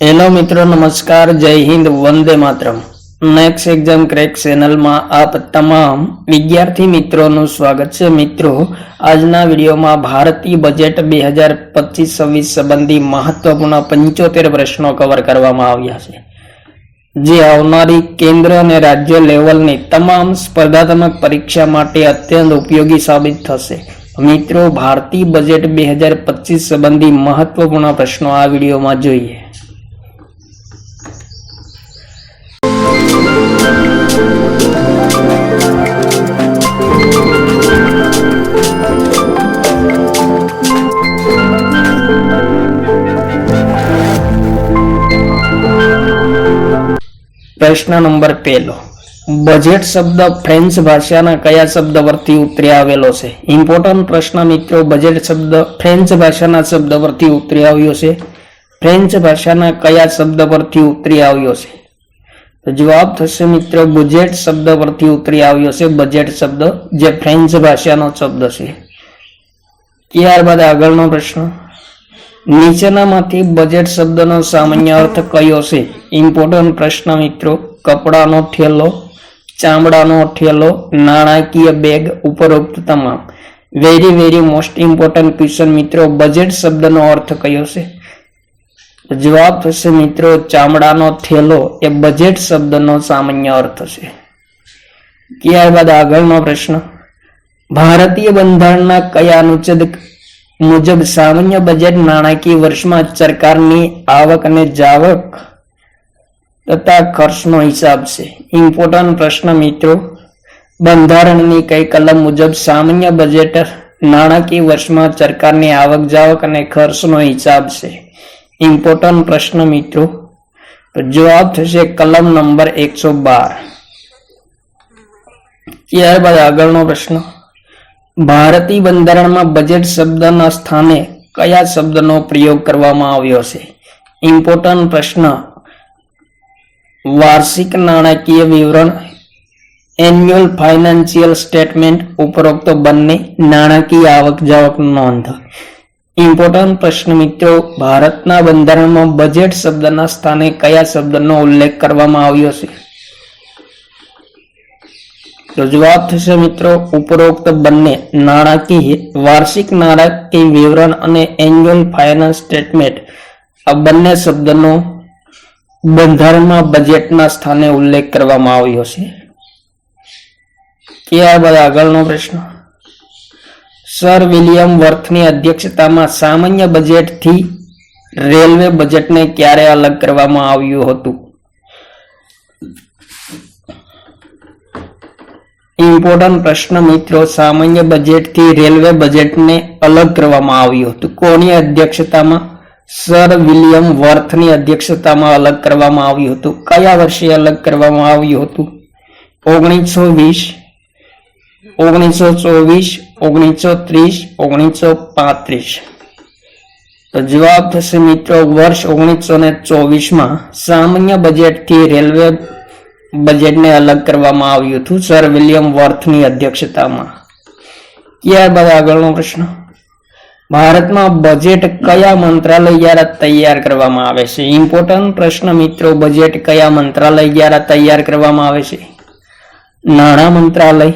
Hello मित्रों, नमस्कार, जय Hind, Vande Mataram. Next exam crack channel में आप तमाम विद्यार्थी मित्रों नु स्वागत है। मित्रों, आजना वीडियो में भारतीय बजेट 2025-26 संबंधी महत्वपूर्ण 75 प्रश्नों कवर करवामां आव्या छे, जे आवनारी केन्द्र अने राज्य लेवलनी तमाम स्पर्धात्मक परीक्षा माटे अत्यंत उपयोगी साबित थशे। मित्रों, भारतीय बजेट 2025 संबंधी महत्वपूर्ण प्रश्नों आ वीडियो में जोईए। प्रश्न नंबर 1, बजेट शब्द फ्रेंच भाषा कया शब्द परथी उतरी आवेलो छे? इम्पोर्टન્ટ प्रश्न मित्रों, बजेट शब्द फ्रेंच भाषा शब्द परथी उतरी आव्यो छे। फ्रेंच भाषा कया शब्द परथी उतरी आव्यो छे? तो जवाब थशे मित्रों, बजेट शब्द परथी उतरी आव्यो छे। बजेट शब्द जे फ्रेंच भाषानो शब्द छे। त्यारबाद आगळनो प्रश्न, नीचेनामांथी बजेट शब्दनो सामान्य अर्थ कयो छे? इम्पोर्टન્ટ प्रश्न मित्रों, कपड़ानो ठेलो, चामड़ानो ठेलो, नाणाकीय बेग, उपरोक्त तमाम। वेरी मोस्ट इम्पोर्टન્ટ क्वेश्चन मित्रों, बजेट शब्दनो अर्थ कयो छे? जवाब थशे मित्रों, चामड़ानो ठेलो ए बजेट शब्दनो सामान्य अर्थ छे। त्यारबाद आगळनो प्रश्न, भारतीय बंधारणना कया अनुच्छेद मुजब सामान्य बजेट नाणाकीय वर्ष में सरकारनी आवक अने जावक तथा खर्चनो हिसाब छे? इम्पोर्टન્ટ प्रश्न मित्रों, बंधारणनी कई कलम मुजब सामान्य बजेट नाणाकीय वर्ष में सरकारनी आवक जावक अने खर्चनो हिसाब छे? इम्पोर्टન્ટ प्रश्न मित्रों, तो जवाब थशे कलम नंबर 112। त्यारबाद आगळनो प्रश्न, भारतीय बंधारण में बजेट शब्दना स्थाने कया शब्दनो प्रयोग करवामां आव्यो छे? इम्पोर्टન્ટ प्रश्न, वार्षिक नाणाकीय विवरण, एन्युअल फाइनेंशियल स्टेटमेंट, उपरोक्त बंने नाणाकीय आवक जावक नोंध। इम्पोर्टન્ટ प्रश्न मित्रों, भारतना बंधारण में बजेट शब्दना स्थाने कया शब्दनो उल्लेख करवामां आव्यो छे? तो जवाब थशे मित्रों, उपरोक्त बंने नाणाकीय वार्षिक नाणाकीय विवरण अने एन्युअल फाइनेंस स्टेटमेंट आ बंने शब्दनो बंधारणमां बजेटना स्थाने उल्लेख करवामां आव्यो छे। त्यारबाद आगळनो प्रश्न, सर विलियम वर्थनी अध्यक्षतामां सामान्य बजेट थी रेलवे बजेटने क्यारे अलग करवामां आव्युं हतुं? इम्पोर्टન્ટ प्रश्न मित्रों, सामान्य बजेट थी रेलवे बजेट ने अलग करवामां आव्युं हतुं। कोनी अध्यक्षतामां? सर विलियम वर्थनी अध्यक्षतामां अलग करवामां आव्युं हतुं। कया वर्षे अलग करवामां आव्युं हतुं? 1920, 1924, 1930, 1935। तो जवाब थशे मित्रों, वर्ष 1924 में सामान्य बजेट थी रेलवे बजेट ने अलग करवामां आव्युं हतुं सर विलियम वर्थनी अध्यक्षतामां। त्यारबाद आगळनो प्रश्न, भारत में बजेट कया मंत्रालय द्वारा तैयार करवामां आवे छे? इम्पोर्टન્ટ प्रश्न मित्रों, बजेट कया मंत्रालय द्वारा तैयार करवामां आवे छे? नाणां मंत्रालय,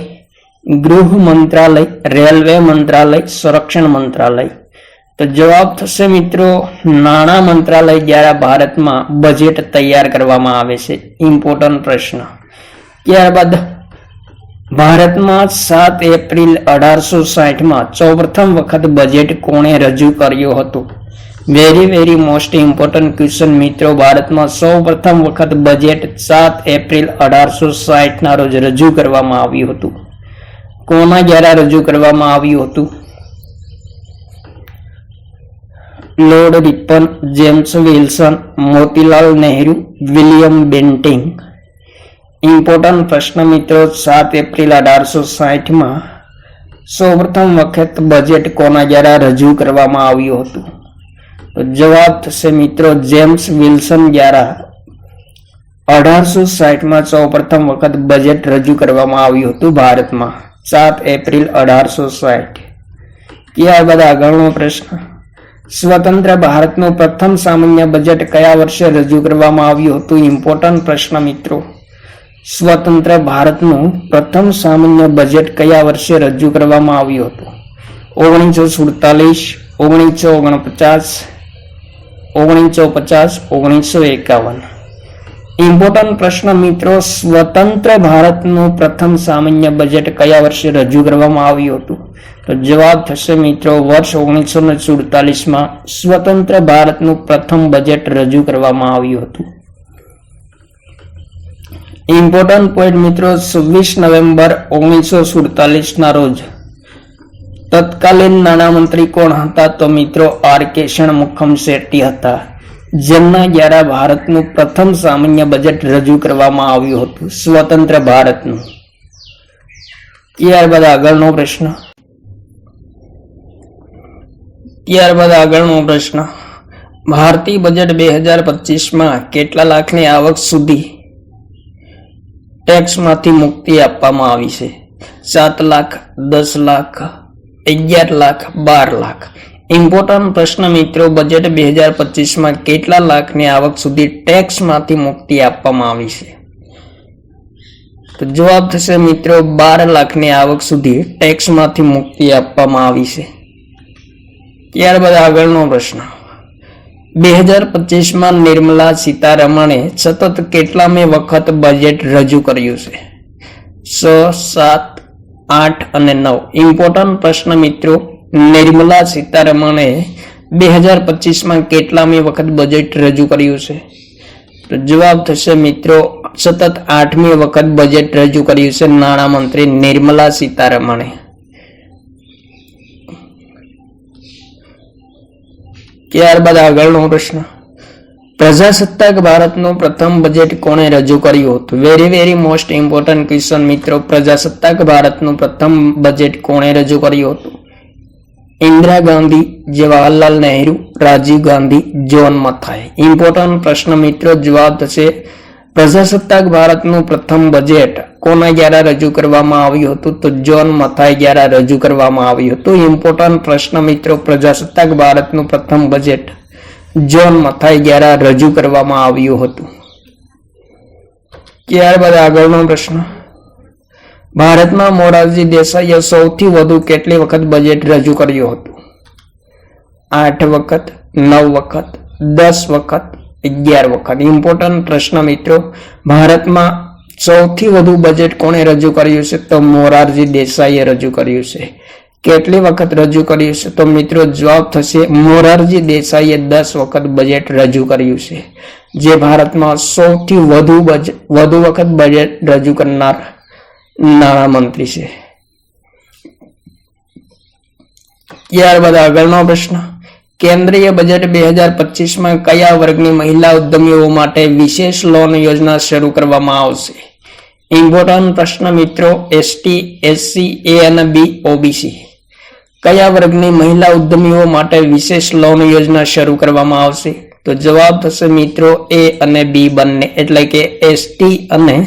गृह मंत्रालय, रेलवे मंत्रालय, संरक्षण मंत्रालय। तो जवाब थशे मित्रों, नाणां मंत्रालय द्वारा भारत में बजेट तैयार करवामां आवे छे। इम्पोर्टન્ટ प्रश्न। त्यारबाद भारत में 7 एप्रिल 1860 में सर्वप्रथम वखत बजेट कोणे रजू कर्यो हतो? वेरी मोस्ट इम्पोर्टન્ટ क्वेश्चन मित्रों, भारत में सर्वप्रथम वखत बजेट 7 एप्रिल 1860 ना रोज रजू करवामां आव्युं हतुं। कोना द्वारा रजू करवामां आव्युं हतुं? Lord Ripon, James Wilson, Motilal Nehru, William Bentinck. Important प्रश्न मित्रों, 7 एप्रिल 1860 में सर्वप्रथम वखत बजेट कोना द्वारा रजू करवामां आव्युं हतुं? तो जवाब थशे मित्रों, जेम्स विल्सन द्वारा 1860 में सर्वप्रथम वखत बजेट रजू करवामां आव्युं हतुं भारत में 7 एप्रिल 1860। त्यारबाद आगळनो प्रश्न, સ્વતંત્ર ભારતનું પ્રથમ સામાન્ય બજેટ કયા વર્ષે રજૂ કરવામાં આવ્યું હતું? ઇમ્પોર્ટન્ટ પ્રશ્ન મિત્રો. સ્વતંત્ર ભારતનું પ્રથમ સામાન્ય બજેટ કયા વર્ષે રજૂ કરવામાં આવ્યું હતું? 1947, 1949, 1950, 1951. ઇમ્પોર્ટન્ટ પ્રશ્ન મિત્રો. સ્વતંત્ર ભારતનું પ્રથમ સામાન્ય બજેટ કયા વર્ષે રજૂ કરવામાં આવ્યું હતું? તો જવાબ થશે મિત્રો વર્ષ 1947 સ્વતંત્ર ભારતનું પ્રથમ બજેટ રજૂ કરવામાં આવ્યું હતું. ઇમ્પોર્ટન્ટ પોઈન્ટ મિત્રો. 26 નવેમ્બર 1947 રોજ તત્કાલીન નાણામંત્રી કોણ હતા? તો મિત્રો આર.કે. ષણમુખમ શેટ્ટી હતા, જેમના દ્વારા ભારતનું પ્રથમ સામાન્ય બજેટ રજૂ કરવામાં આવ્યું હતું, સ્વતંત્ર ભારતનું. ત્યારબાદ આગળનો પ્રશ્ન. ભારતીય બજેટ 2025 કેટલા લાખની આવક સુધી ટેક્સમાંથી મુક્તિ આપવામાં આવી છે? 7 લાખ, 10 લાખ, 11 લાખ, 12 લાખ. ઇમ્પોર્ટન્ટ પ્રશ્ન મિત્રો. બજેટ 2025 કેટલા લાખની આવક સુધી ટેક્સમાંથી મુક્તિ આપવામાં આવી છે? તો જવાબ થશે મિત્રો 12 લાખની આવક સુધી ટેક્સમાંથી મુક્તિ આપવામાં આવી છે. ત્યારબાદ આગળનો પ્રશ્ન. 2025 નિર્મલા સીતારમણે સતત કેટલામી વખત બજેટ રજૂ કર્યું છે? 6, 7, 8 અને 9. ઇમ્પોર્ટન્ટ પ્રશ્ન મિત્રો. નિર્મલા સીતારમણે 2025 કેટલામી વખત બજેટ રજૂ કર્યું છે? તો જવાબ થશે મિત્રો સતત 8મી વખત બજેટ રજૂ કર્યું છે નાણામંત્રી નિર્મલા સીતારમણે. ત્યારબાદ આગળનો પ્રશ્ન. પ્રજાસત્તાક ભારતનું પ્રથમ બજેટ કોણે રજૂ કર્યું હતું? વેરી મોસ્ટ ઇમ્પોર્ટન્ટ ક્વેશ્ચન મિત્રો. પ્રજાસત્તાક ભારતનું પ્રથમ બજેટ કોણે રજૂ કર્યું હતું? ઇન્દિરા ગાંધી, જવાહરલાલ નહેરુ, રાજીવ ગાંધી, જ્હોન મથાઈ. ઇમ્પોર્ટન્ટ પ્રશ્ન મિત્રો. જવાબ થશે પ્રજાસત્તાક ભારતનું પ્રથમ બજેટ કોના દ્વારા રજૂ કરવામાં આવ્યું હતું? તો જ્હોન મથાઈ દ્વારા રજૂ કરવામાં આવ્યું હતું. ઇમ્પોર્ટન્ટ પ્રશ્ન મિત્રો. પ્રજાસત્તાક ભારતનું પ્રથમ બજેટ જ્હોન મથાઈ દ્વારા રજૂ કરવામાં આવ્યું હતું. ત્યારબાદ આગળનો પ્રશ્ન. ભારતમાં મોરારજી દેસાઈએ સૌથી વધુ કેટલી વખત બજેટ રજૂ કર્યું હતું? 8 વખત, 9 વખત, 10 વખત, 11 વખત. ઇમ્પોર્ટન્ટ પ્રશ્ન મિત્રો. ભારતમાં સૌથી વધુ બજેટ કોણે રજૂ કર્યું છે? તો મોરારજી દેસાઈએ રજૂ કર્યું છે. કેટલી વખત રજૂ કર્યું છે? તો મિત્રો જવાબ થશે મોરારજી દેસાઈએ 10 વખત બજેટ રજૂ કર્યું છે, જે ભારતમાં સૌથી વધુ વખત બજેટ રજૂ કરનાર નાણામંત્રી છે. ત્યારબાદ આગળનો પ્રશ્ન. કેન્દ્રીય બજેટ 2025 કયા વર્ગની મહિલા ઉદ્યમીઓ માટે વિશેષ લોન યોજના શરૂ કરવામાં આવશે? ઇમ્પોર્ટન્ટ પ્રશ્ન મિત્રો. એસટી, એસસી, એ અને બી, ઓબીસી. કયા વર્ગની મહિલા ઉદ્યમીઓ માટે વિશેષ લોન યોજના શરૂ કરવામાં આવશે? તો જવાબ થશે મિત્રો એ અને બી બંને, એટલે કે એસટી અને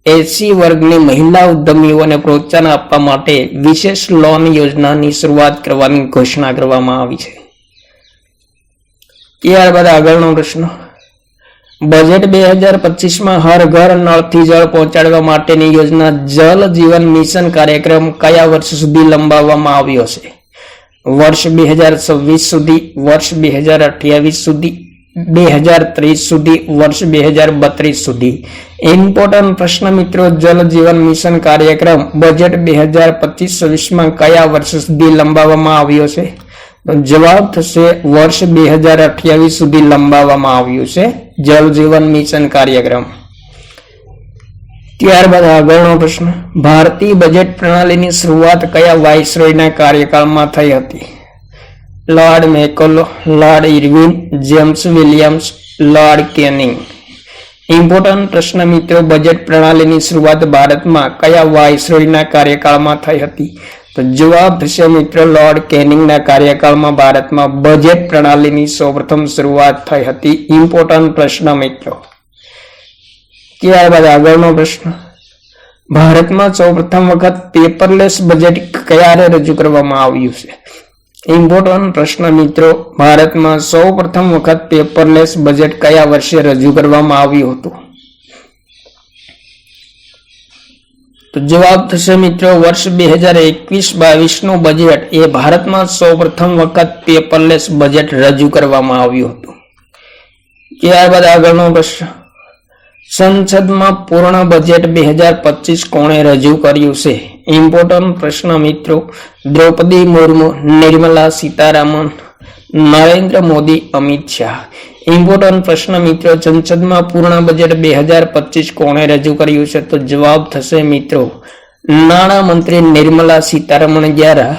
એસસી વર્ગની મહિલા ઉદ્યમીઓને પ્રોત્સાહન આપવા માટે વિશેષ લોન યોજનાની શરૂઆત કરવાની ઘોષણા કરવામાં આવી છે. ત્યારબાદ આગળનો પ્રશ્ન. બજેટ 2025 હર ઘર નળથી જળ પહોંચાડવા માટેની યોજના જલ જીવન મિશન કાર્યક્રમ કયા વર્ષ સુધી લંબાવવામાં આવ્યો છે? વર્ષ 2026 સુધી, વર્ષ 2028 સુધી, 2030 સુધી, વર્ષ 2032 સુધી. ઇમ્પોર્ટન્ટ પ્રશ્ન મિત્રો. જલ જીવન મિશન કાર્યક્રમ બજેટ 2025-26 કયા વર્ષ સુધી લંબાવવામાં આવ્યો છે? તો જવાબ થશે વર્ષ 2028 સુધી લંબાવવામાં આવ્યું છે જલ જીવન મિશન કાર્યક્રમ. ત્યારબાદ આગળનો પ્રશ્ન. ભારતીય બજેટ પ્રણાલીની શરૂઆત કયા વાઇસરોયના કાર્યકાળમાં થઈ હતી? Lord Macaulay, Lord Irwin, James Williams, Lord Canning. Important પ્રશ્ન મિત્રો. બજેટ પ્રણાલીની શરૂઆત ભારતમાં કયા વાઇસરોયના કાર્યકાળમાં થઈ હતી? તો જવાબ થશે મિત્રો લોર્ડ કેનિંગના કાર્યકાળમાં ભારતમાં બજેટ પ્રણાલીની સૌપ્રથમ શરૂઆત થઈ હતી. ઇમ્પોર્ટન્ટ પ્રશ્ન મિત્રો. ત્યારબાદ આગળનો પ્રશ્ન. ભારતમાં સૌપ્રથમ વખત પેપરલેસ બજેટ ક્યારે રજૂ કરવામાં આવ્યું છે? ઇમ્પોર્ટન્ટ પ્રશ્ન મિત્રો, ભારતમાં સૌ પ્રથમ વખત પેપરલેસ બજેટ કયા વર્ષે રજૂ કરવામાં આવ્યું હતું? તો જવાબ થશે મિત્રો વર્ષ 2021-22 નું બજેટ એ ભારતમાં સૌ પ્રથમ વખત પેપરલેસ બજેટ રજૂ કરવામાં આવ્યું હતું. ત્યારબાદ આગળનો પ્રશ્ન, સંસદમાં પૂર્ણ બજેટ 2025 કોણે રજૂ કર્યું છે? ઇમ્પોર્ટન્ટ પ્રશ્ન મિત્રો, દ્રૌપદી મુર્મુ, નિર્મલા સીતારામન, નરેન્દ્ર મોદી, અમિત શાહ. ઇમ્પોર્ટન્ટ પ્રશ્ન મિત્રો, સંસદમાં પૂર્ણ બજેટ 2025 કોણે રજૂ કર્યું છે? તો જવાબ થશે મિત્રો નાણાં મંત્રી નિર્મલા સીતારમણ દ્વારા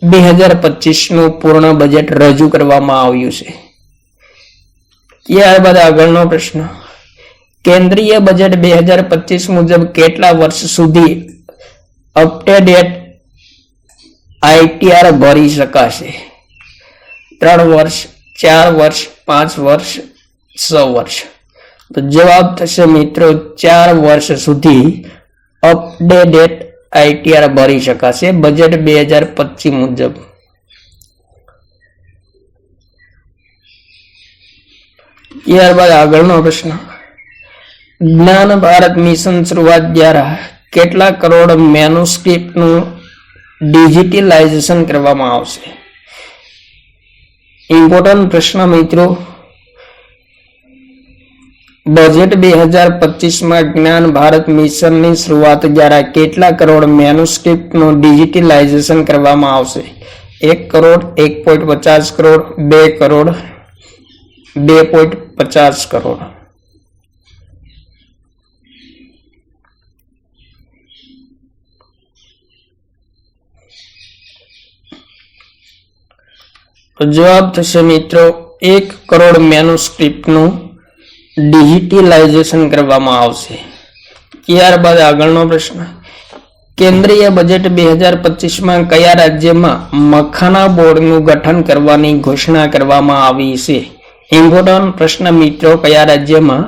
2025 નું પૂર્ણ બજેટ રજૂ કરવામાં આવ્યું છે. ત્યારબાદ આગળનો પ્રશ્ન, કેન્દ્રીય બજેટ 2025 મુજબ કેટલા વર્ષ સુધી અપડેટેડ ITR ભરી શકાશે? 3 વર્ષ, 4 વર્ષ, 5 વર્ષ, 6 વર્ષ. તો જવાબ થશે મિત્રો 4 વર્ષ સુધી અપડેટેડ ITR ભરી શકાશે બજેટ 2025 મુજબ. ત્યારબાદ આગળનો પ્રશ્ન, જ્ઞાન ભારત મિશન શરૂઆત દ્વારા કેટલા કરોડ મેન્યુસ્ક્રિપ્ટનું ડિજિટલાઇઝેશન કરવામાં આવશે? ઇમ્પોર્ટન્ટ પ્રશ્ન મિત્રો, બજેટ 2025 જ્ઞાન ભારત મિશનની શરૂઆત દ્વારા કેટલા કરોડ મેન્યુસ્ક્રિપ્ટનું ડિજિટલાઇઝેશન કરવામાં આવશે? 1 કરોડ, 1.50 કરોડ, 2 કરોડ, 2.50 કરોડ. જવાબ થશે મિત્રો 1 કરોડ મેન્યુસ્ક્રિપ્ટનું ડિજિટલાઇઝેશન કરવામાં આવશે. ત્યારબાદ આગળનો પ્રશ્ન, કેન્દ્રીય બજેટ 2025 કયા રાજ્યમાં મખાના બોર્ડનું ગઠન કરવાની ઘોષણા કરવામાં આવી છે? ઇમ્પોર્ટન્ટ પ્રશ્ન મિત્રો, કયા રાજ્યમાં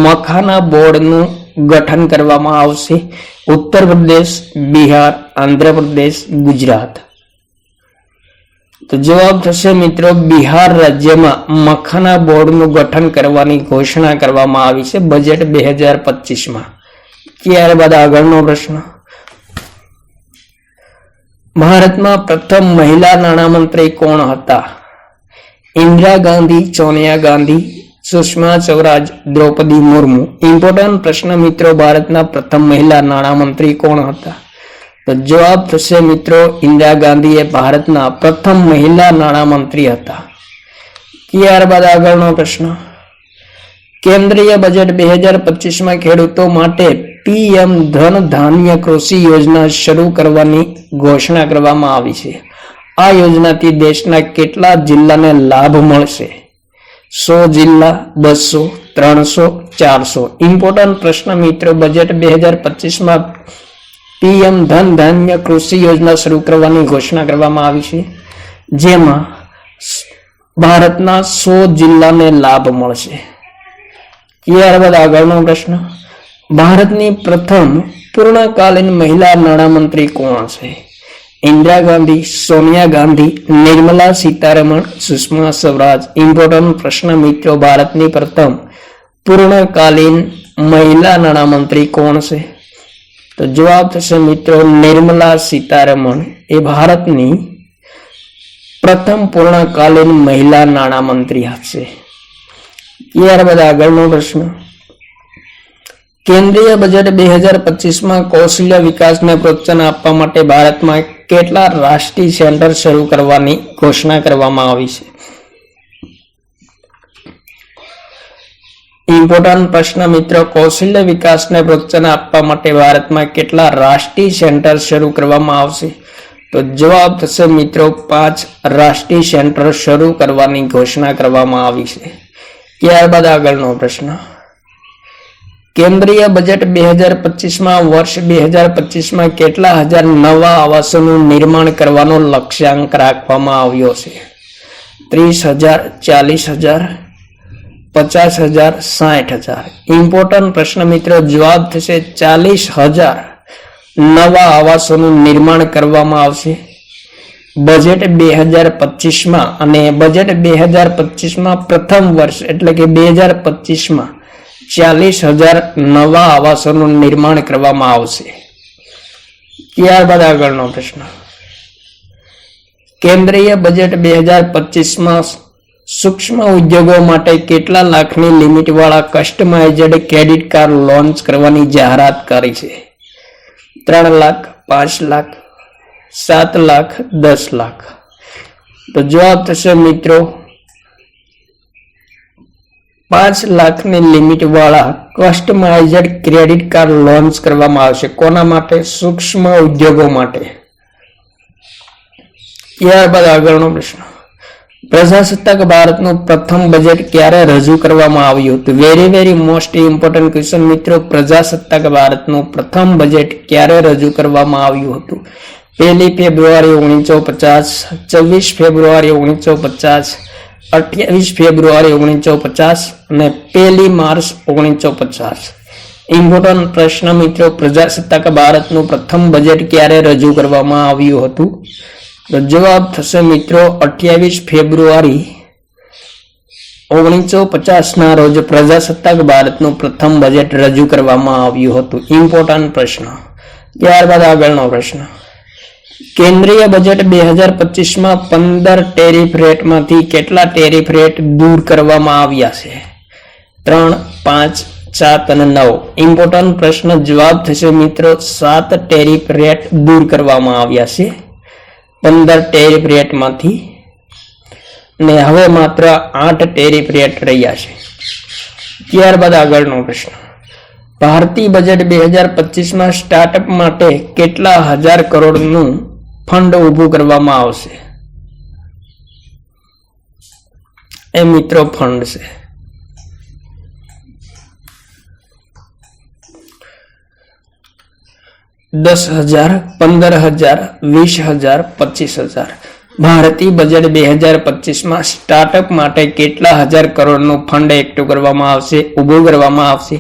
મખાના બોર્ડનું ગઠન કરવામાં આવશે? ઉત્તર પ્રદેશ, બિહાર, આંધ્રપ્રદેશ, ગુજરાત. તો જવાબ થશે મિત્રો બિહાર રાજ્યમાં મખાના બોર્ડનું ગઠન કરવાની ઘોષણા કરવામાં આવી છે બજેટ 2025. ત્યારબાદ આગળનો પ્રશ્ન, ભારતમાં પ્રથમ મહિલા નાણામંત્રી કોણ હતા? ઇન્દિરા ગાંધી, સોનિયા ગાંધી, સુષ્મા સ્વરાજ, દ્રૌપદી મુર્મુ. ઇમ્પોર્ટન્ટ પ્રશ્ન મિત્રો, ભારતના પ્રથમ મહિલા નાણામંત્રી કોણ હતા? તો જવાબ થશે મિત્રો ઇન્દિરા ગાંધી એ ભારતના પ્રથમ મહિલા નાણામંત્રી હતા. ત્યારબાદ આગળનો પ્રશ્ન, કેન્દ્રીય બજેટ 2025 ખેડૂતો માટે PM ધન ધાન્ય કૃષિ યોજના શરૂ કરવાની ઘોષણા કરવામાં આવી છે. આ યોજનાથી દેશના કેટલા જિલ્લાને લાભ મળશે? 100 જિલ્લા, 200, 300, 400. ઇમ્પોર્ટન્ટ પ્રશ્ન મિત્રો, બજેટ 2025 PM ધન ધાન્ય કૃષિ યોજના શરૂ કરવાની ઘોષણા કરવામાં આવી છે, જેમાં ભારતના 100 જિલ્લાને લાભ મળશે. ત્યારબાદ આગળનો પ્રશ્ન, ભારતની પ્રથમ પૂર્ણકાલીન મહિલા નાણામંત્રી કોણ છે? ઇન્દિરા ગાંધી, સોનિયા ગાંધી, નિર્મલા સીતારમણ, સુષ્મા સ્વરાજ. ઇમ્પોર્ટન્ટ પ્રશ્ન મિત્રો, ભારતની પ્રથમ પૂર્ણકાલીન મહિલા નાણામંત્રી કોણ છે? તો જવાબ થશે મિત્રો નિર્મલા સીતારમણ એ ભારતની પ્રથમ પૂર્ણકાલીન મહિલા નાણામંત્રી હશે. ત્યારબાદ આગળનો પ્રશ્ન, કેન્દ્રીય બજેટ 2025 કૌશલ્ય વિકાસને પ્રોત્સાહન આપવા માટે ભારતમાં કેટલા રાષ્ટ્રીય સેન્ટર શરૂ કરવાની ઘોષણા કરવામાં આવી છે? ઇમ્પોર્ટન્ટ પ્રશ્ન મિત્રો, કૌશલ્ય વિકાસને પ્રોત્સાહન આપવા માટે ભારતમાં કેટલા રાષ્ટ્રીય સેન્ટર શરૂ કરવામાં આવશે? તો જવાબ થશે મિત્રો 5 રાષ્ટ્રીય સેન્ટર શરૂ કરવાની ઘોષણા કરવામાં આવી છે. ત્યારબાદ આગળનો પ્રશ્ન, કેન્દ્રીય બજેટ 2025 વર્ષ 2025 કેટલા હજાર નવા આવાસોનું નિર્માણ કરવાનો લક્ષ્યાંક રાખવામાં આવ્યો છે? 30,000, 40,000, 50,000, 60,000. ઇમ્પોર્ટન્ટ પ્રશ્ન મિત્રો, જવાબ થશે 40,000 નવા આવાસોનું નિર્માણ કરવામાં આવશે. બજેટ 2025માં અને બજેટ 2025માં પ્રથમ વર્ષ એટલે કે 2025માં 40,000 નવા આવાસોનું નિર્માણ કરવામાં આવશે. ત્યારબાદ આગળનો પ્રશ્ન, કેન્દ્રીય બજેટ 2025માં સૂક્ષ્મ ઉદ્યોગો માટે કેટલા લાખની લિમિટ વાળા કસ્ટમાઇઝ્ડ ક્રેડિટ કાર્ડ લોન્ચ કરવાની જાહેરાત કરી છે? 3 લાખ, 5 લાખ, 7 લાખ, 10 લાખ. તો જવાબ થશે મિત્રો 5 લાખની લિમિટ વાળા કસ્ટમાઇઝ્ડ ક્રેડિટ કાર્ડ લોન્ચ કરવામાં આવશે. કોના માટે? સૂક્ષ્મ ઉદ્યોગો માટે. ત્યારબાદ આગળનો પ્રશ્ન, પ્રજાસત્તાક ભારતનું પ્રથમ બજેટ ક્યારે રજૂ કરવામાં આવ્યું હતું? વેરી મોસ્ટ ઇમ્પોર્ટન્ટ ક્વેશ્ચન મિત્રો. પ્રજાસત્તાક ભારતનું પ્રથમ બજેટ ક્યારે રજૂ કરવામાં આવ્યું હતું? 1 ફેબ્રુઆરી 1950, 24 ફેબ્રુઆરી 1950, 28 ફેબ્રુઆરી 1950 અને 1 માર્ચ 1950. ઇમ્પોર્ટન્ટ પ્રશ્ન મિત્રો. પ્રજાસત્તાક ભારતનું પ્રથમ બજેટ ક્યારે રજૂ કરવામાં આવ્યું હતું? તો જવાબ થશે મિત્રો 28 ફેબ્રુઆરી 1950 ના રોજ પ્રજાસત્તાક ભારતનું પ્રથમ બજેટ રજૂ કરવામાં આવ્યું હતું. ઇમ્પોર્ટન્ટ પ્રશ્ન. ત્યારબાદ આગળનો પ્રશ્ન, કેન્દ્રીય બજેટ 2025માં 15 ટેરિફ રેટમાંથી કેટલા ટેરિફ રેટ દૂર કરવામાં આવ્યા છે? 3, 5, 7 અને 9. ઇમ્પોર્ટન્ટ પ્રશ્ન. જવાબ થશે મિત્રો 7 ટેરિફ રેટ દૂર કરવામાં આવ્યા છે 15 ટેરિફ રેટમાંથી, ને હવે માત્ર 8 ટેરિફ રેટ રહ્યા છે. ત્યારબાદ આગળનો પ્રશ્ન, ભારતીય બજેટ 2025માં સ્ટાર્ટઅપ માટે કેટલા હજાર કરોડનું ફંડ ઊભું કરવામાં આવશે? એ મિત્રો ફંડ છે. $10,000, $15,000, $20,000, $25,000. ભારતીય બજેટ 2025માં સ્ટાર્ટઅપ માટે કેટલા હજાર કરોડનું ફંડ એકઠું કરવામાં આવશે, ઊભું કરવામાં આવશે?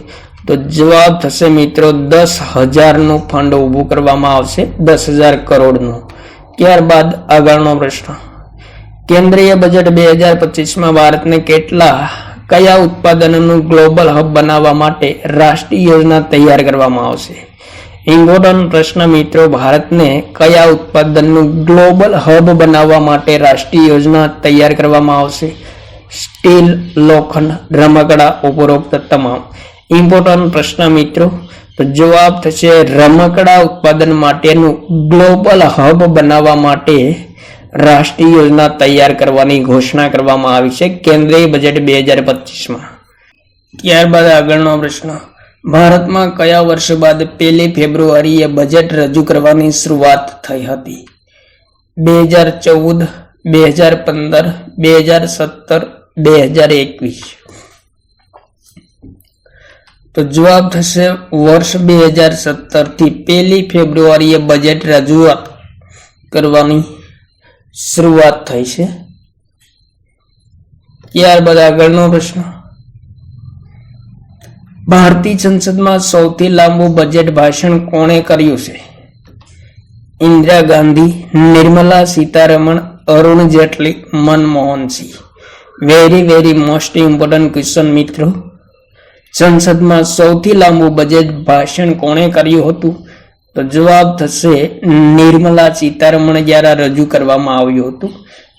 તો જવાબ થશે મિત્રો 10,000નું ફંડ ઊભું કરવામાં આવશે, 10,000 કરોડનું. ત્યારબાદ આગળનો પ્રશ્ન, કેન્દ્રીય બજેટ 2025માં ભારતને કયા ઉત્પાદનોનું ગ્લોબલ હબ બનાવવા માટે રાષ્ટ્રીય યોજના તૈયાર કરવામાં આવશે? ઇમ્પોર્ટન્ટ પ્રશ્ન મિત્રો. ભારતને કયા ઉત્પાદનનું ગ્લોબલ હબ બનાવવા માટે રાષ્ટ્રીય યોજના તૈયાર કરવામાં આવશે? સ્ટીલ, લોખંડ, રમકડા, ઉપરોક્ત તમામ. ઇમ્પોર્ટન્ટ પ્રશ્ન મિત્રો. તો જવાબ થશે રમકડા ઉત્પાદન માટેનું ગ્લોબલ હબ બનાવવા માટે રાષ્ટ્રીય યોજના તૈયાર કરવાની ઘોષણા કરવામાં આવી છે કેન્દ્રીય બજેટ 2025માં. ત્યારબાદ આગળનો પ્રશ્ન, ભારતમાં કયા વર્ષ બાદ 1 ફેબ્રુઆરીએ બજેટ રજૂ કરવાની શરૂઆત થઈ હતી? 2014, 2015, 2017, 2021. તો જવાબ થશે વર્ષ 2017 થી 1 ફેબ્રુઆરીએ બજેટ રજૂઆત કરવાની શરૂઆત થઈ છે. ત્યારબાદ આગળનો પ્રશ્ન, ભારતીય સંસદમાં સૌથી લાંબુ બજેટ ભાષણ કોણે કર્યું છે? ઇન્દિરા ગાંધી, નિર્મલા સીતારમણ, અરુણ જેટલી, Manmohan Singh. Very most important question મિત્રો. સંસદમાં સૌથી લાંબુ બજેટ ભાષણ કોણે કર્યું હતું? તો જવાબ થશે નિર્મલા સીતારમણ દ્વારા રજૂ કરવામાં આવ્યું હતું.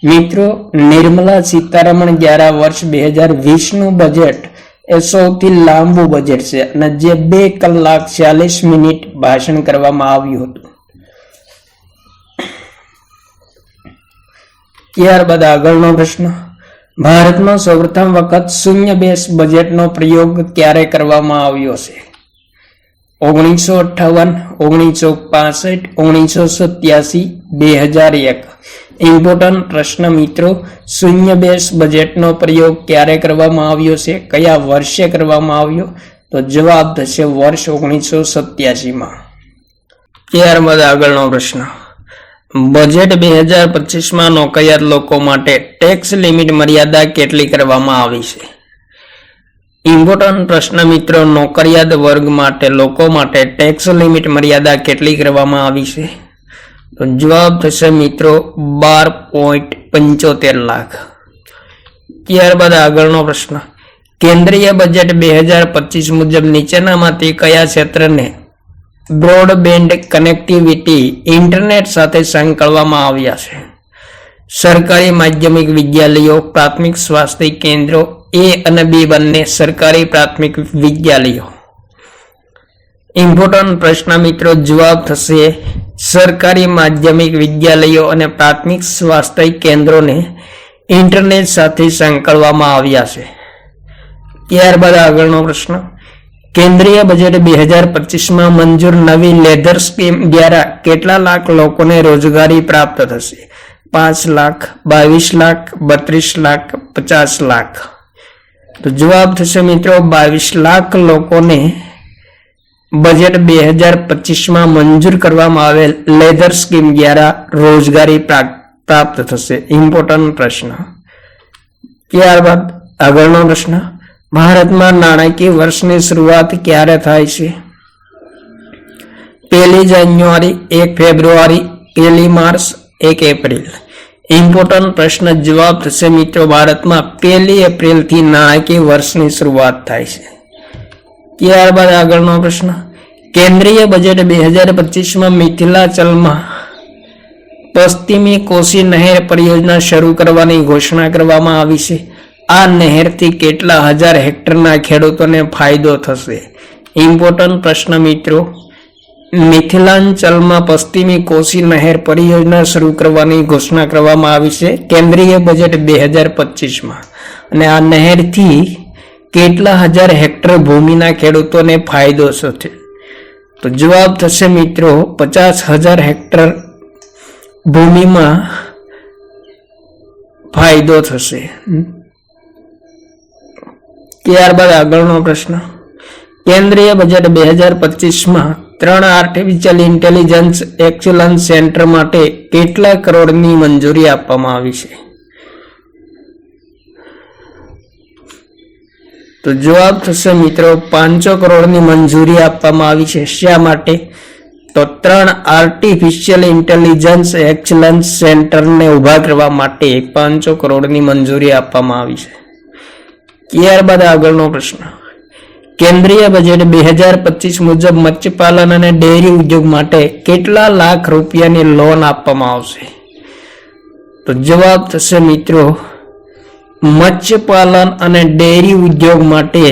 મિત્રો, નિર્મલા સીતારમણ દ્વારા વર્ષ 2020નું બજેટ એ સૌથી લાંબુ બજેટ છે અને જે 2 કલાક 40 મિનિટ ભાષણ કરવામાં આવ્યું હતું. ત્યારબાદ આગળનો પ્રશ્ન, ભારતમાં સૌપ્રથમ વખત શૂન્ય બેઝ બજેટનો પ્રયોગ ક્યારે કરવામાં આવ્યો છે? 1958, 1965, 1987, 2001. ઇમ્પોર્ટન્ટ પ્રશ્ન મિત્રો. શૂન્ય બેઝ બજેટનો પ્રયોગ ક્યારે કરવામાં આવ્યો છે? કયા વર્ષે કરવામાં આવ્યો? તો જવાબ થશે વર્ષ 1987માં. ત્યારબાદ આગળનો પ્રશ્ન, બજેટ 2025માં નોકરિયાત લોકો માટે ટેક્સ લિમિટ મર્યાદા કેટલી કરવામાં આવી છે? ઇમ્પોર્ટન્ટ પ્રશ્ન મિત્રો. નોકરિયાત વર્ગ માટે લોકો માટે ટેક્સ લિમિટ મર્યાદા કેટલી કરવામાં આવી છે? તો જવાબ થશે મિત્રો 12.75 લાખ. ત્યારબાદ આગળનો પ્રશ્ન, કેન્દ્રીય બજેટ 2025 મુજબ નીચેનામાંથી કયા ક્ષેત્રને બ્રોડબેન્ડ કનેક્ટિવિટી ઇન્ટરનેટ સાથે સંકળવામાં આવ્યા છે? સરકારી માધ્યમિક વિદ્યાલયો, પ્રાથમિક સ્વાસ્થ્ય કેન્દ્રો, A અને B બંને સરકારી પ્રાથમિક વિદ્યાલયો. ઇમ્પોર્ટન્ટ પ્રશ્ન મિત્રો, જવાબ થશે સરકારી માધ્યમિક વિદ્યાલયો અને પ્રાથમિક સ્વાસ્થ્ય કેન્દ્રોને ઇન્ટરનેટ સાથે સંકળવામાં આવ્યા છે. ત્યારબાદ આગળનો પ્રશ્ન, કેન્દ્રીય બજેટ 2025 મંજૂર નવી લેધર સ્કીમ દ્વારા કેટલા લાખ લોકોને રોજગારી પ્રાપ્ત થશે? 5 લાખ, 22 લાખ, 32 લાખ, 50 લાખ. તો જવાબ થશે મિત્રો 22 લાખ લોકોને બજેટ 2025 મંજૂર કરવામાં આવેલ લેધર સ્કીમ દ્વારા રોજગારી પ્રાપ્ત થશે. ઇમ્પોર્ટન્ટ પ્રશ્ન. ત્યારબાદ આગળનો પ્રશ્ન, ભારતમાં નાણાકીય વર્ષની શરૂઆત ક્યારે થાય છે? 1 જાન્યુઆરી, 1 ફેબ્રુઆરી, 1 માર્ચ, 1 એપ્રિલ. ઇમ્પોર્ટન્ટ પ્રશ્ન. જવાબ થશે મિત્રો ભારતમાં 1 એપ્રિલથી નાણાકીય વર્ષની શરૂઆત થાય છે. ત્યારબાદ આગળનો પ્રશ્ન, કેન્દ્રીય બજેટ 2025 મિથિલાચલમાં પશ્ચિમી કોસી નહેર પરિયોજના શરૂ કરવાની ઘોષણા કરવામાં આવી છે. આ નહેરથી કેટલા હજાર હેક્ટરના ખેડૂતોને ફાયદો થશે? ઇમ્પોર્ટન્ટ પ્રશ્ન મિત્રો, મિથિલાંચલમાં પશ્ચિમી કોસી નહેર પરિયોજના શરૂ કરવાની ઘોષણા કરવામાં આવી છે કેન્દ્રીય બજેટ 2025 અને આ નહેરથી કેટલા હજાર હેક્ટર ભૂમિના ખેડૂતોને ફાયદો થશે? તો જવાબ થશે મિત્રો 50,000 હેક્ટર ભૂમિમાં ફાયદો થશે. ત્યારબાદ આગળનો પ્રશ્ન, કેન્દ્રીય budget 2025 3 artificial intelligence excellence centre માટે કેટલા કરોડની મંજૂરી આપવામાં આવી છે? તો જવાબ થશે મિત્રો 500 કરોડની મંજૂરી આપવામાં આવી છે. શા માટે? તો 3 આર્ટિફિશિયલ ઇન્ટેલિજન્સ એક્સલન્સ સેન્ટરને ઉભા કરવા માટે 500 કરોડની મંજૂરી આપવામાં આવી છે. ત્યારબાદ આગળનો પ્રશ્ન, કેન્દ્રીય બજેટ 2025 મુજબ મત્સ્યપાલન અને ડેરી ઉદ્યોગ માટે કેટલા લાખ રૂપિયાની લોન આપવામાં આવશે? તો જવાબ થશે મિત્રો મત્સ્યપાલન અને ડેરી ઉદ્યોગ માટે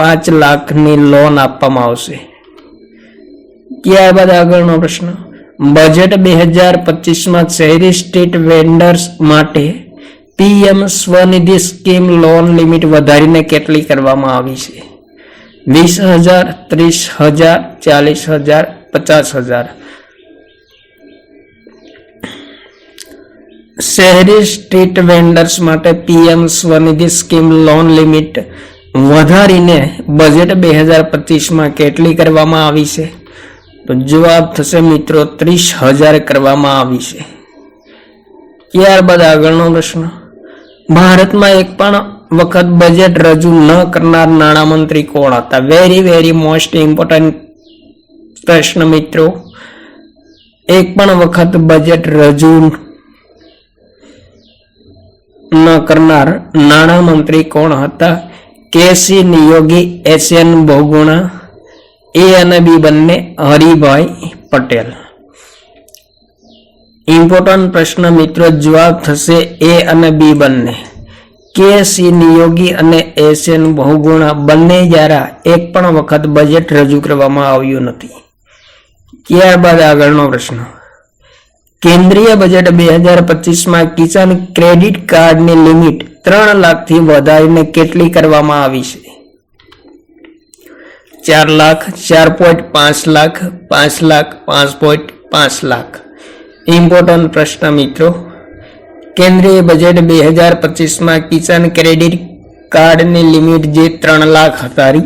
5 લાખની લોન આપવામાં આવશે. ત્યારબાદ આગળનો પ્રશ્ન, બજેટ 2025 શહેરી સ્ટ્રીટ વેન્ડર્સ માટે PM Svanidhi scheme loan limit વધારીને કેટલી કરવામાં આવી છે? 20,000, 30,000, 40,000, 50,000. શહેરી સ્ટ્રીટ વેન્ડર્સ માટે PM Svanidhi scheme loan limit વધારીને બજેટ 2025 કેટલી કરવામાં આવી છે? તો જવાબ થશે મિત્રો 30,000 કરવામાં આવી છે. ત્યારબાદ આગળનો પ્રશ્ન, ભારતમાં એક પણ વખત બજેટ રજૂ ન કરનાર નાણામંત્રી કોણ હતા? વેરી મોસ્ટ ઇમ્પોર્ટન્ટ પ્રશ્ન મિત્રો. એક પણ વખત બજેટ રજૂ ન કરનાર નાણામંત્રી કોણ હતા? KC નિયોગી, SN બહુગુણા, A અને B બંને હરિભાઈ પટેલ. ઇમ્પોર્ટન્ટ પ્રશ્ન મિત્રો, જવાબ થશે A અને B બંને. KC નિયોગી અને SN બહુગુણા બંને દ્વારા એક પણ વખત બજેટ રજૂ કરવામાં આવ્યું નથી. ત્યારબાદ આગળનો પ્રશ્ન, કેન્દ્રીય બજેટ 2025 કિસાન ક્રેડિટ કાર્ડની લિમિટ 3 લાખથી વધારીને કેટલી કરવામાં આવી છે? 4 લાખ, 4.5 લાખ, 5 લાખ, 5.5 લાખ. ઇમ્પોર્ટન્ટ પ્રશ્ન મિત્રો, કેન્દ્રીય બજેટ 2025 કિસાન ક્રેડિટ કાર્ડની લિમિટ જે 3 લાખ હતી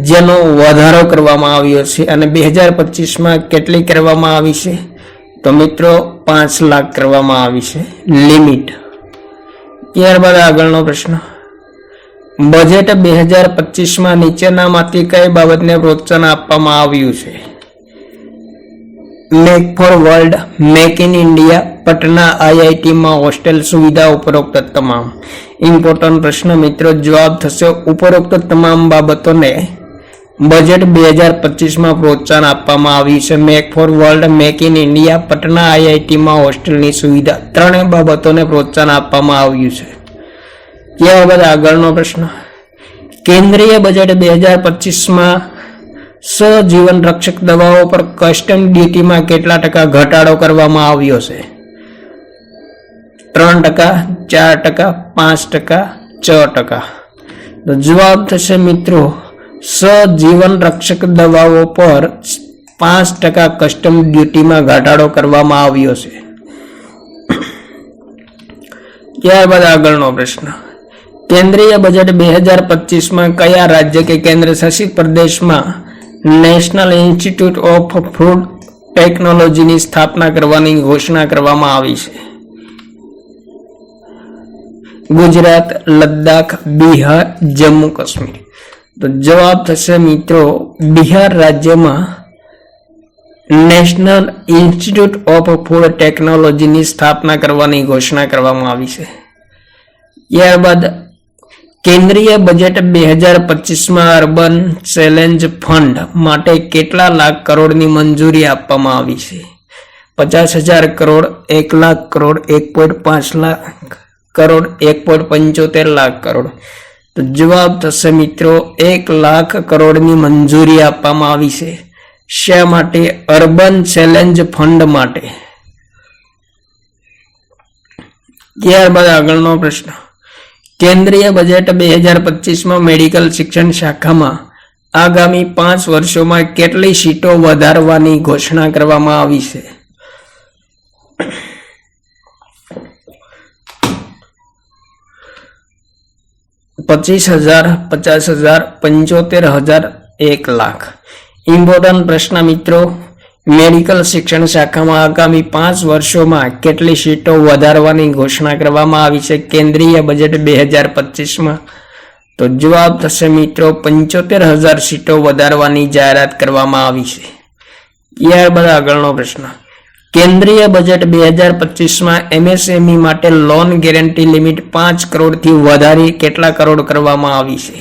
જેનો વધારો કરવામાં આવ્યો છે અને 2025 કેટલી કરવામાં આવી છે? તો મિત્રો 5 લાખ કરવામાં આવી છે લિમિટ. ત્યારબાદ આગળનો પ્રશ્ન, બજેટ 2025 નીચેનામાંથી કઈ બાબતને પ્રોત્સાહન આપવામાં આવ્યું છે? Make for world, make in India, Patna આઈઆઈટીમાં હોસ્ટેલ સુવિધા, ઉપરોક્ત તમામ. ઇમ્પોર્ટન્ટ પ્રશ્ન મિત્રો, જવાબ થશે ઉપરોક્ત તમામ બાબતોને બજેટ 2025માં પ્રોત્સાહન આપવામાં આવ્યું છે. Make for world, make in India, Patna આઈઆઈટીમાં હોસ્ટેલની સુવિધા, ત્રણેય બાબતોને પ્રોત્સાહન આપવામાં આવ્યું છે. ત્યારબાદ આગળનો પ્રશ્ન, કેન્દ્રીય બજેટ 2025માં સજીવન રક્ષક દવાઓ પર કસ્ટમ ડ્યુટીમાં કેટલા ટકા ઘટાડો કરવામાં આવ્યો છે? 3%, 4%, 5%, 6%. તો જવાબ થશે મિત્રો સજીવન રક્ષક દવાઓ પર 5% કસ્ટમ ડ્યુટીમાં ઘટાડો કરવામાં આવ્યો છે. ત્યારબાદ આગળનો પ્રશ્ન, કેન્દ્રીય બજેટ 2025માં કયા રાજ્ય કે કેન્દ્ર શાસિત પ્રદેશમાં નેશનલ ઇન્સ્ટિટ્યૂટ ઓફ ફૂડ ટેકનોલોજીની સ્થાપના કરવાની ઘોષણા કરવામાં આવી છે? ગુજરાત, લદ્દાખ, બિહાર, જમ્મુ કાશ્મીર. તો જવાબ થશે મિત્રો બિહાર રાજ્યમાં નેશનલ ઇન્સ્ટિટ્યૂટ ઓફ ફૂડ ટેકનોલોજીની સ્થાપના કરવાની ઘોષણા કરવામાં આવી છે. ત્યારબાદ કેન્દ્રીય બજેટ 2025માં અર્બન ચેલેન્જ ફંડ માટે કેટલા લાખ કરોડની મંજૂરી આપવામાં આવી છે? 50,000 કરોડ, 1 લાખ કરોડ, 1.5 લાખ કરોડ, 1.75 લાખ કરોડ. તો જવાબ થશે મિત્રો 1 લાખ કરોડની મંજૂરી આપવામાં આવી છે. શા માટે? અર્બન ચેલેન્જ ફંડ માટે. ત્યારબાદ આગળનો પ્રશ્ન, કેન્દ્રીય બજેટ 2025માં મેડિકલ શિક્ષણ શાખામાં આગામી 5 વર્ષોમાં કેટલી સીટો વધારવાની ઘોષણા કરવામાં આવી છે? 25,000, 50,000, 75,000, 1 લાખ. ઇમ્પોર્ટન્ટ પ્રશ્ન મિત્રો, મેડિકલ શિક્ષણ શાખામાં આગામી 5 વર્ષોમાં કેટલી સીટો વધારવાની ઘોષણા કરવામાં આવી છે કેન્દ્રીય બજેટ 2025માં? તો જવાબ થશે મિત્રો 75,000 સીટો વધારવાની જાહેરાત કરવામાં આવી છે. ત્યારબાદ આગળનો પ્રશ્ન, કેન્દ્રીય બજેટ 2025માં એમએસએમઈ માટે લોન ગેરંટી લિમિટ 5 કરોડથી વધારી કેટલા કરોડ કરવામાં આવી છે?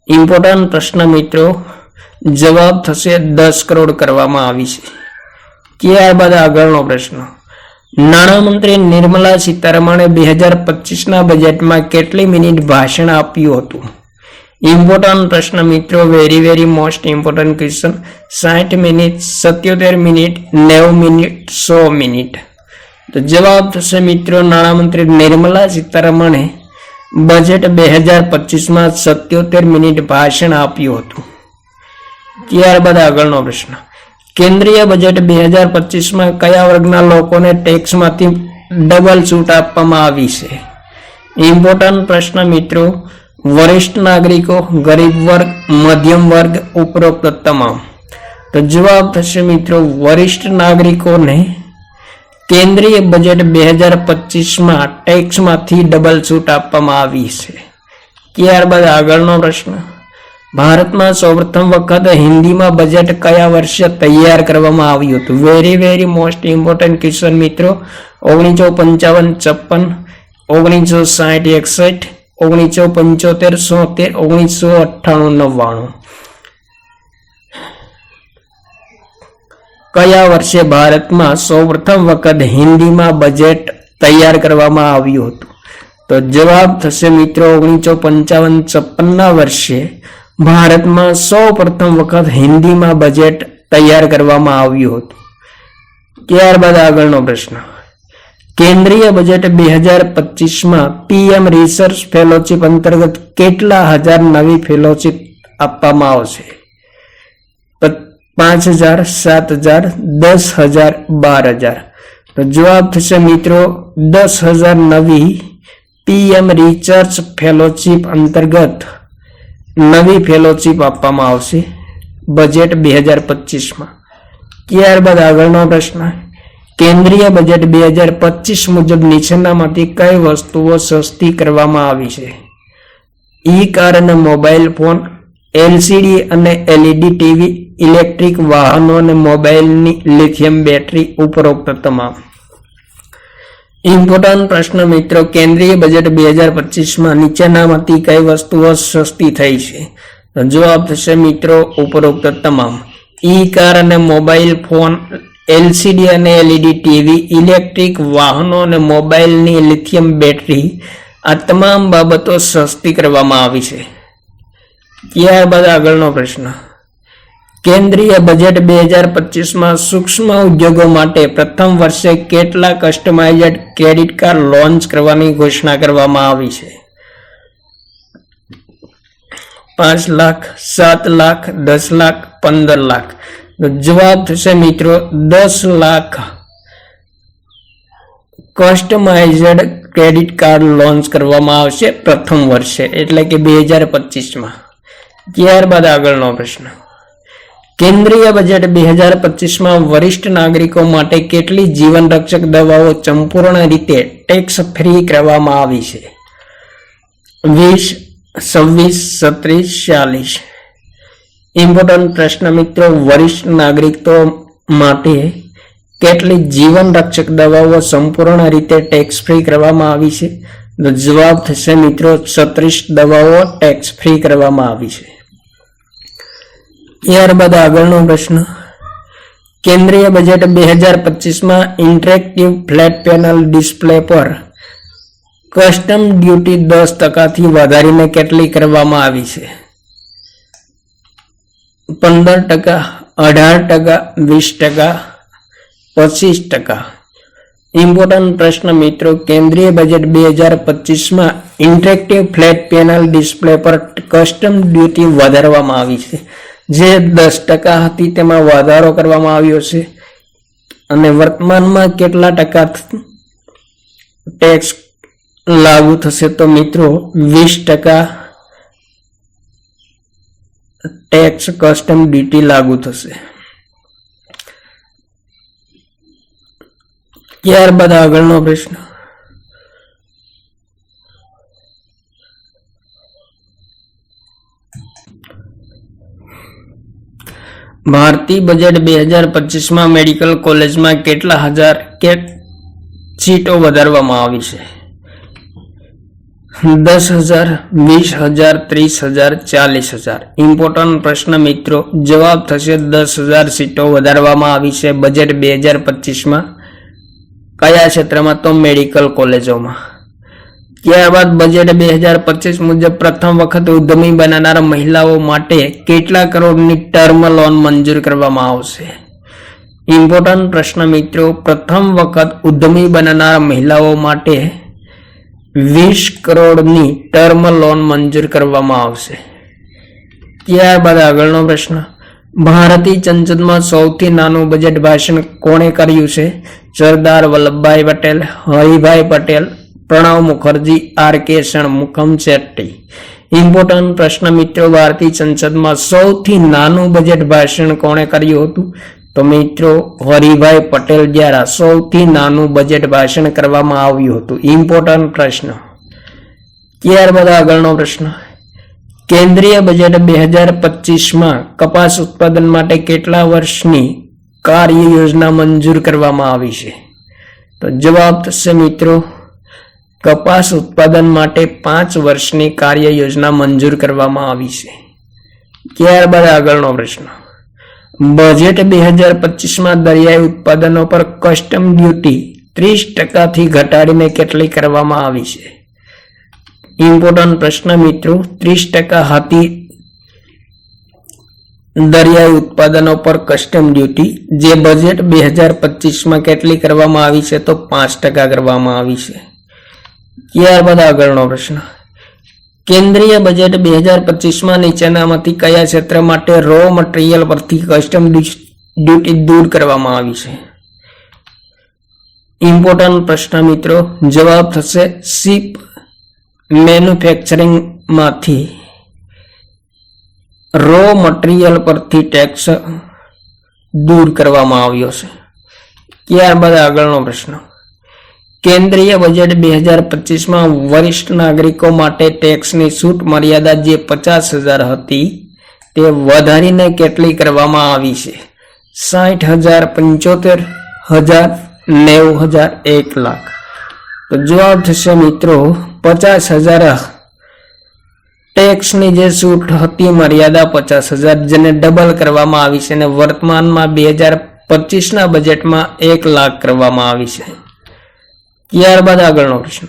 ઇમ્પોર્ટન્ટ પ્રશ્ન મિત્રો, જવાબ થશે 10 કરોડ કરવામાં આવી છે. ત્યારબાદ આગળનો પ્રશ્ન, નાણામંત્રી નિર્મલા સીતારમણે 2025ના બજેટમાં કેટલી મિનિટ ભાષણ આપ્યું હતું? ઇમ્પોર્ટન્ટ પ્રશ્ન મિત્રો, very most important question. 60 minute, 77 minute, 90 minute, 100 minute. તો જવાબ થશે મિત્રો નાણામંત્રી નિર્મલા સીતારમણે બજેટ 2025માં 77 મિનિટ ભાષણ આપ્યું હતું. ત્યારબાદ આગળનો પ્રશ્ન, કેન્દ્રીય બજેટ 2025માં કયા વર્ગના લોકોને ટેક્સમાંથી ડબલ છૂટ આપવામાં આવી છે? ઇમ્પોર્ટન્ટ પ્રશ્ન મિત્રો, વરિષ્ઠ નાગરિકો, ગરીબ વર્ગ, મધ્યમ વર્ગ, ઉપરોક્ત તમામ. તો જવાબ થશે મિત્રો વરિષ્ઠ નાગરિકોને કેન્દ્રીય બજેટ 2025માં ટેક્સમાંથી ડબલ છૂટ આપવામાં આવી છે. ત્યારબાદ આગળનો પ્રશ્ન, ભારતમાં સૌપ્રથમ વખત હિન્દીમાં બજેટ કયા વર્ષે તૈયાર કરવામાં આવ્યું હતું? વેરી મોસ્ટ ઇમ્પોર્ટન્ટ ક્વેશ્ચન મિત્રો. 1955, 56, 1961, 1975, 77, 1998, 99. કયા વર્ષે ભારતમાં સૌપ્રથમ વખત હિન્દીમાં બજેટ તૈયાર કરવામાં આવ્યું હતું? તો જવાબ થશે મિત્રો 1955-56ના વર્ષે ભારતમાં સૌપ્રથમ વખત હિન્દીમાં બજેટ તૈયાર કરવામાં આવ્યું હતું. ત્યારબાદ આગળનો પ્રશ્ન, કેન્દ્રીય બજેટ 2025માં પીએમ રિસર્ચ ફેલોશિપ અંતર્ગત કેટલા હજાર નવી ફેલોશિપ આપવામાં આવશે? 5,000, 7,000, 10,000, 12,000. તો જવાબ થશે મિત્રો 10,000 નવી પીએમ રિસર્ચ ફેલોશિપ અંતર્ગત નવી ફેલોશિપ આપવામાં આવશે બજેટ 2025માં. ત્યારબાદ આગળનો પ્રશ્ન, કેન્દ્રીય બજેટ 2025 મુજબ નીચેનામાંથી કઈ વસ્તુઓ સસ્તી કરવામાં આવી છે? ઈ કાર અને મોબાઈલ ફોન, એલસીડી અને એલઈડી ટીવી, ઇલેક્ટ્રિક વાહનો અને મોબાઈલની લિથિયમ બેટરી ઉપરોક્ત તમામ. ઇમ્પોર્ટન્ટ પ્રશ્ન મિત્રો, કેન્દ્રીય બજેટ 2025માં નીચેનામાંથી કઈ વસ્તુઓ સસ્તી થઈ છે? જવાબ થશે મિત્રો ઉપરોક્ત તમામ. ઈ કાર અને મોબાઈલ ફોન, એલસીડી અને એલઈડી ટીવી, ઇલેક્ટ્રિક વાહનો અને મોબાઈલની લિથિયમ બેટરી, આ તમામ બાબતો સસ્તી કરવામાં આવી છે. ત્યારબાદ આગળનો પ્રશ્ન, કેન્દ્રીય બજેટ 2025માં સૂક્ષ્મ ઉદ્યોગો માટે પ્રથમ વર્ષે કેટલા કસ્ટમાઇઝ્ડ ક્રેડિટ કાર્ડ લોન્ચ કરવાની ઘોષણા કરવામાં આવી છે? 5 લાખ, 7 લાખ, 10 લાખ, 15 લાખ. જવાબ થશે મિત્રો 10 lakh customized credit card launch કરવામાં આવશે પ્રથમ વર્ષે, એટલે કે 2025માં. ત્યારબાદ આગળનો પ્રશ્ન, કેન્દ્રીય બજેટ 2025માં વરિષ્ઠ નાગરિકો માટે કેટલી જીવન રક્ષક દવાઓ સંપૂર્ણ રીતે ટેક્સ ફ્રી કરવામાં આવી છે? 20, 26, 37, 40. ઇમ્પોર્ટન્ટ પ્રશ્ન મિત્રો, વરિષ્ઠ નાગરિકો માટે કેટલી જીવન રક્ષક દવાઓ સંપૂર્ણ રીતે ટેક્સ ફ્રી કરવામાં આવી છે? તો જવાબ થશે મિત્રો 36 દવાઓ ટેક્સ ફ્રી કરવામાં આવી છે. ત્યારબાદ આગળનો પ્રશ્ન, કેન્દ્રીય બજેટ 2025માં ઇન્ટરેક્ટિવ ફ્લેટ પેનલ ડિસ્પ્લે પર કસ્ટમ ડ્યુટી 10% વધારીને કેટલી કરવામાં આવી છે? 15%, 18%, 20%, 25%. ઇમ્પોર્ટન્ટ પ્રશ્ન મિત્રો, કેન્દ્રીય બજેટ 2025માં ઇન્ટરેક્ટિવ ફ્લેટ પેનલ ડિસ્પ્લે પર કસ્ટમ ડ્યુટી વધારવામાં આવી છે. જે 10% હતી તેમાં વધારો કરવામાં આવ્યો છે અને વર્તમાનમાં કેટલા ટકા ટેક્સ લાગુ થશે? તો મિત્રો 20% ટેક્સ કસ્ટમ ડ્યુટી લાગુ થશે. ત્યારબાદ આગળનો પ્રશ્ન, ભારતીય બજેટ 2025માં મેડિકલ કોલેજમાં કેટલા હજાર સીટો વધારવામાં આવી છે? 10,000, 20,000, 30,000, 40,000. ઇમ્પોર્ટન્ટ પ્રશ્ન મિત્રો, જવાબ થશે 10,000 સીટો વધારવામાં આવી છે બજેટ 2025માં. કયા ક્ષેત્રમાં? તો મેડિકલ કોલેજોમાં. ત્યારબાદ બજેટ 2025 મુજબ પ્રથમ વખત ઉદ્યમી બનાવનાર મહિલાઓ માટે કેટલા કરોડની ટર્મ લોન મંજૂર કરવામાં આવશે? ઇમ્પોર્ટન્ટ પ્રશ્ન મિત્રો, પ્રથમ વખત ઉદ્યમી બનાવનાર મહિલાઓ માટે 20 કરોડની ટર્મ લોન મંજૂર કરવામાં આવશે. ત્યારબાદ આગળનો પ્રશ્ન, ભારતીય સંસદમાં સૌથી નાનું બજેટ ભાષણ કોણે કર્યું છે? સરદાર વલ્લભભાઈ પટેલ, હરિભાઈ પટેલ, પ્રણવ મુખર્જી, આર.કે. ષણમુખમ શેટ્ટી. ઇમ્પોર્ટન્ટ પ્રશ્ન મિત્રો, ભારતીય સંસદમાં સૌથી નાનું બજેટ ભાષણ કોણે કર્યું હતું? તો મિત્રો હરિભાઈ પટેલ દ્વારા સૌથી નાનું બજેટ ભાષણ કરવામાં આવ્યું હતું. ઇમ્પોર્ટન્ટ પ્રશ્ન. ત્યારબાદ આગળનો પ્રશ્ન, કેન્દ્રીય બજેટ 2025માં કપાસ ઉત્પાદન માટે કેટલા વર્ષની કાર્ય યોજના મંજૂર કરવામાં આવી છે? તો જવાબ થશે મિત્રો કપાસ ઉત્પાદન માટે 5 વર્ષની કાર્ય યોજના મંજૂર કરવામાં આવી છે. ત્યારબાદ આગળનો પ્રશ્ન, બજેટ 2025માં દરિયાઈ ઉત્પાદનો પર કસ્ટમ ડ્યુટી 30%થી ઘટાડીને કેટલી કરવામાં આવી છે? ઇમ્પોર્ટન્ટ પ્રશ્ન મિત્રો, 30% હતી દરિયાઈ ઉત્પાદનો પર કસ્ટમ ડ્યુટી, જે બજેટ 2025માં કેટલી કરવામાં આવી છે? તો 5% કરવામાં આવી છે. ત્યારબાદ આગળનો પ્રશ્ન, કેન્દ્રીય બજેટ 2025માં નીચેનામાંથી કયા ક્ષેત્ર માટે રો મટીરીયલ પરથી કસ્ટમ ડ્યુટી દૂર કરવામાં આવી છે? ઇમ્પોર્ટન્ટ પ્રશ્ન મિત્રો, જવાબ થશે શિપ મેન્યુફેક્ચરિંગ માંથી રો મટીરીયલ પરથી ટેક્સ દૂર કરવામાં આવ્યો છે. ત્યારબાદ આગળનો પ્રશ્ન, કેન્દ્રીય બજેટ 2025માં વરિષ્ઠ નાગરિકો માટે ટેક્સની છૂટ મર્યાદા જે 50,000 હતી તે વધારીને કેટલી કરવામાં આવી છે? 60,000, 75,000, 90,000, 1 લાખ. તો જવાબ થશે મિત્રો 50,000. ટેક્સની જે છૂટ હતી મર્યાદા 50,000, જેને ડબલ કરવામાં આવી છે અને વર્તમાનમાં 2025ના બજેટમાં 1 લાખ કરવામાં આવી છે. ત્યારબાદ આગળનો પ્રશ્ન,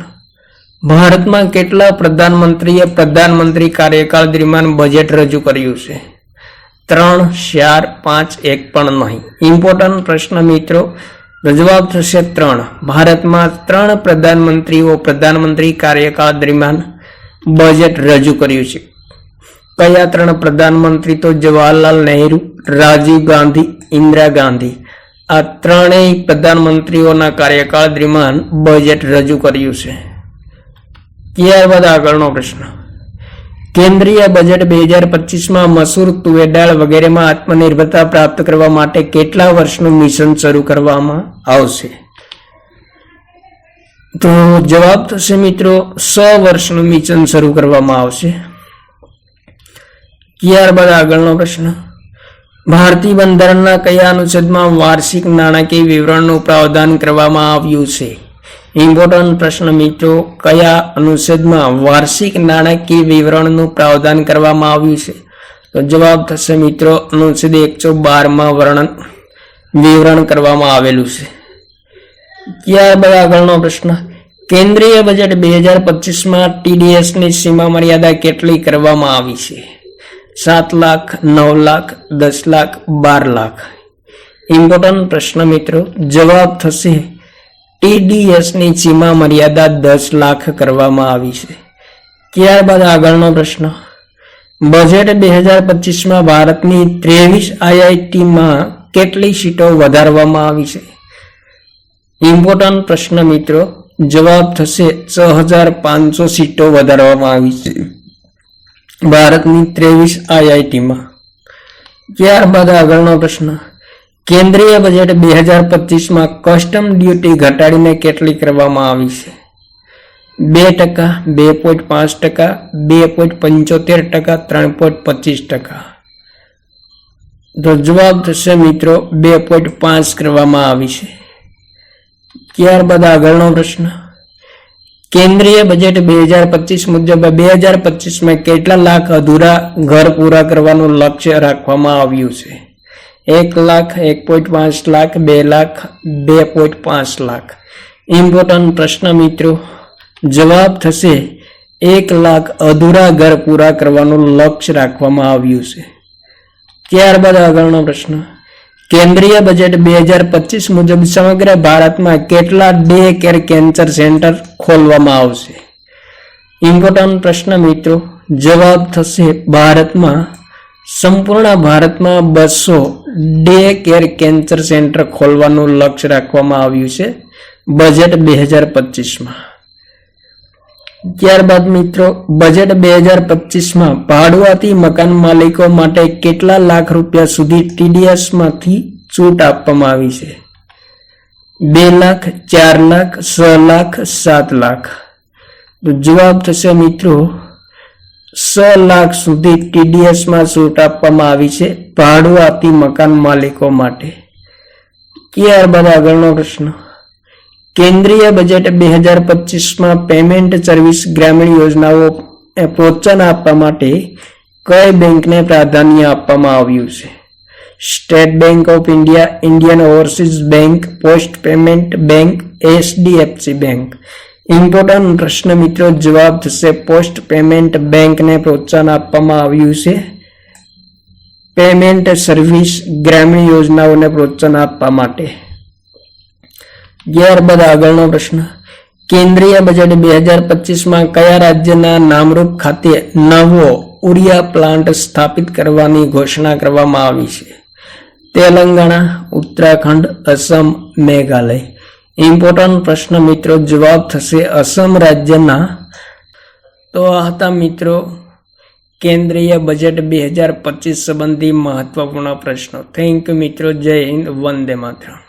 ભારતમાં કેટલા પ્રધાનમંત્રીએ પ્રધાનમંત્રી કાર્યકાળ દરમિયાન બજેટ રજૂ કર્યું છે? 3, 4, 5, 1 પણ નહીં. ઇમ્પોર્ટન્ટ પ્રશ્ન મિત્રો. જવાબ થશે 3. ભારતમાં 3 પ્રધાનમંત્રીઓ પ્રધાનમંત્રી કાર્યકાળ દરમિયાન બજેટ રજૂ કર્યું છે. કયા 3 પ્રધાનમંત્રી? તો જવાહરલાલ નહેરુ, રાજીવ ગાંધી, ઇન્દિરા ગાંધી. આ ત્રણેય પ્રધાનમંત્રીઓના કાર્યકાળ દરમિયાન બજેટ રજૂ કર્યું છે. ત્યારબાદ આગળનો પ્રશ્ન, કેન્દ્રીય બજેટ 2025માં મસૂર, તુવેર દાળ વગેરેમાં આત્મનિર્ભરતા પ્રાપ્ત કરવા માટે કેટલા વર્ષનું મિશન શરૂ કરવામાં આવશે? તો જવાબ થશે મિત્રો 100 વર્ષનું મિશન શરૂ કરવામાં આવશે. ત્યારબાદ આગળનો પ્રશ્ન, ભારતીય બંધારણના કયા અનુચ્છેદમાં વાર્ષિક નાણાકીય વિવરણનું પ્રાવધાન કરવામાં આવ્યું છે? ઇમ્પોર્ટન્ટ પ્રશ્ન મિત્રો. કયા અનુચ્છેદમાં વાર્ષિક નાણાકીય વિવરણનું પ્રાવધાન કરવામાં આવ્યું છે? તો જવાબ થશે મિત્રો અનુચ્છેદ 112માં વિવરણ કરવામાં આવેલું છે. ત્યારબાદ આગળનો પ્રશ્ન, કેન્દ્રીય બજેટ 2025માં TDSની સીમા મર્યાદા કેટલી કરવામાં આવી છે? 7 લાખ, 9 લાખ, 10 લાખ, 12 લાખ. ઇમ્પોર્ટન્ટ પ્રશ્ન મિત્રો. જવાબ થશે TDSની સીમા મર્યાદા 10 લાખ કરવામાં આવી છે. ત્યારબાદ આગળનો પ્રશ્ન, બજેટ 2025માં ભારતની 23 IITમાં કેટલી સીટો વધારવામાં આવી છે? ઇમ્પોર્ટન્ટ પ્રશ્ન મિત્રો. જવાબ થશે 6,500 સીટો વધારવામાં આવી છે ભારતની 23 IITમાં. ત્યારબાદ આગળનો પ્રશ્ન, કેન્દ્રીય બજેટ 2025માં કસ્ટમ ડ્યુટી ઘટાડીને કેટલી કરવામાં આવી છે? 2%, 2.5%, 2.75%, 3.25%. તો જવાબ થશે મિત્રો 2.5 કરવામાં આવી છે. ત્યારબાદ આગળનો પ્રશ્ન, કેન્દ્રીય બજેટ 2025 મુજબ 2025માં કેટલા લાખ અધૂરા ઘર પૂરા કરવાનું લક્ષ્ય રાખવામાં આવ્યું છે? 1 લાખ, 1.5 લાખ, 2 લાખ, 2.5 લાખ. ઇમ્પોર્ટન્ટ પ્રશ્ન મિત્રો. જવાબ થશે 1 લાખ અધૂરા ઘર પૂરા કરવાનું લક્ષ્ય રાખવામાં આવ્યું છે. ત્યારબાદ આગળનો પ્રશ્ન, કેન્દ્રીય બજેટ 2025 મુજબ સમગ્ર ભારતમાં કેટલા ડે કેર કેન્સર સેન્ટર ખોલવામાં આવશે? ઇમ્પોર્ટન્ટ પ્રશ્ન મિત્રો. જવાબ થશે સંપૂર્ણ ભારતમાં 200 ડે કેર કેન્સર સેન્ટર ખોલવાનું લક્ષ્ય રાખવામાં આવ્યું છે બજેટ 2025માં. ત્યારબાદ મિત્રો, બજેટ 2025માં ભાડુઆતી મકાન માલિકો માટે કેટલા લાખ રૂપિયા સુધી TDS માંથી છૂટ આપવામાં આવી છે? 2 લાખ, 4 લાખ, 6 લાખ, 7 લાખ. તો જવાબ થશે મિત્રો 6 લાખ સુધી TDS માં છૂટ આપવામાં આવી છે ભાડુઆતી મકાન માલિકો માટે. ત્યારબાદ આગળનો પ્રશ્ન, કેન્દ્રીય બજેટ 2025માં પેમેન્ટ સર્વિસ ગ્રામીણ યોજનાઓ પ્રોત્સાહન આપવા માટે કઈ બેંકને પ્રાધાન્ય આપવામાં આવ્યું છે? State bank of India, Indian overseas bank, post payment bank, HDFC bank. Important પ્રશ્ન મિત્રો. જવાબ થશે પોસ્ટ પેમેન્ટ બેંકને પ્રોત્સાહન આપવામાં આવ્યું છે પેમેન્ટ સર્વિસ ગ્રામીણ યોજનાઓને પ્રોત્સાહન આપવા માટે. ત્યારબાદ આગળનો પ્રશ્ન, કેન્દ્રીય બજેટ 2025માં કયા રાજ્યના નામરૂપ ખાતે નવો ઉરિયા પ્લાન્ટ સ્થાપિત કરવાની ઘોષણા કરવામાં આવી છે? તેલંગાણા, ઉત્તરાખંડ, અસમ, મેઘાલય. ઇમ્પોર્ટન્ટ પ્રશ્ન મિત્રો. જવાબ થશે અસમ રાજ્યના. તો આ હતા મિત્રો કેન્દ્રીય બજેટ 2025 સંબંધી મહત્વપૂર્ણ પ્રશ્નો. થેન્ક યુ મિત્રો. જય હિન્દ. વંદે માતરમ.